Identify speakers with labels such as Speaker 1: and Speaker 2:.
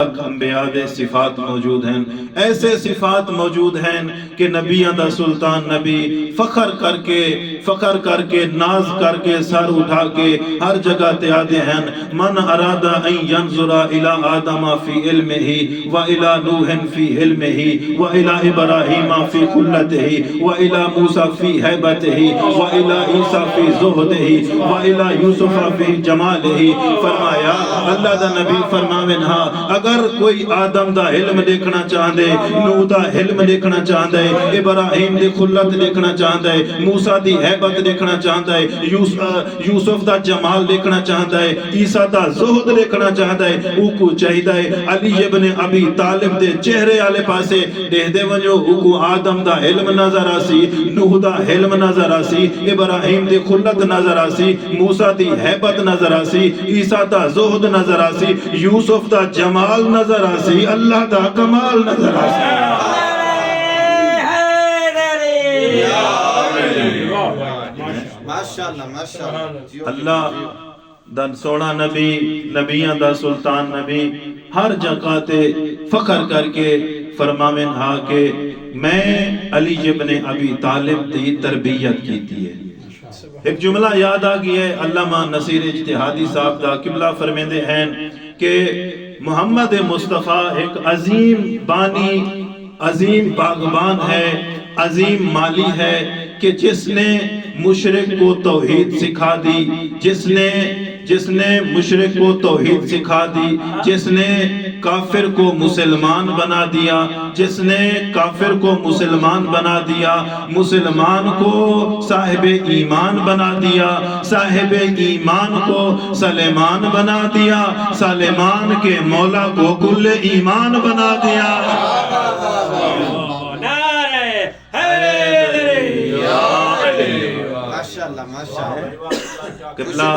Speaker 1: انبیاء دے صفات موجود ہیں، ایسے صفات موجود ہیں کہ نبیاں دا سلطان نبی فخر کر کے ناز کر کے سر اٹھا کے ہر جگہ تے آدے ہیں من ارادہ ان ینظر الى آدم فی علمہ وَإِلى نوح فی علمہ وَإِلى ابراہیم فی خلتہ وَإِلى موسیٰ فی حیبتہ وَإِلى عیسیٰ فی زہدہ وَإِلى یوسف فی جمالہ، فرمایا اللہ دا نبی فرماویں ہاں اگر کوئی آدم دا علم دیکھنا چاہندے، نوح دا علم دیکھنا چاہندے، ابراہیم دی خلت دیکھنا چاہندے، موسیٰ دی حیبت دیکھنا چاہندے، یوسف دا جمال دیکھنا چاہندے، عیسیٰ دا زہد دیکھنا چاہندے، اوکو چاہیدے علی ابن ابی طالب دے چہرے آلے پاسے دیکھ دے ونجو اوکو آدم دا علم نظر آسی، نوح دا علم نظر آسی، ابراہیم دی خلت نظر آسی، موسیٰ دی حیبت نظر آسی، عیسیٰ دا زہد نظر آسی، یوسف دا جمال نظر آسی، اللہ دا کمال نظر آسی۔ اللہ دا سونا نبی، نبیاں دا سلطان نبی ہر جگہ تے فخر کر کے فرماویں ہاں کہ میں علی ابن ابی طالب دی تربیت کیتی ہے۔ ایک جملہ یاد آگئی ہے علامہ نصیر اجتہادی صاحب دا قبلہ فرمیندے ہیں کہ محمد مصطفیٰ ایک عظیم بانی، عظیم باغبان ہے، عظیم مالی ہے کہ جس نے مشرک کو توحید سکھا دی، جس نے مشرک کو توحید سکھا دی، جس نے کافر کو مسلمان بنا دیا، جس نے کافر کو مسلمان بنا دیا، مسلمان کو صاحب ایمان بنا دیا، صاحب ایمان کو سلیمان بنا دیا، سلیمان کے مولا کو کل ایمان بنا دیا۔ ماشاءاللہ ماشاءاللہ۔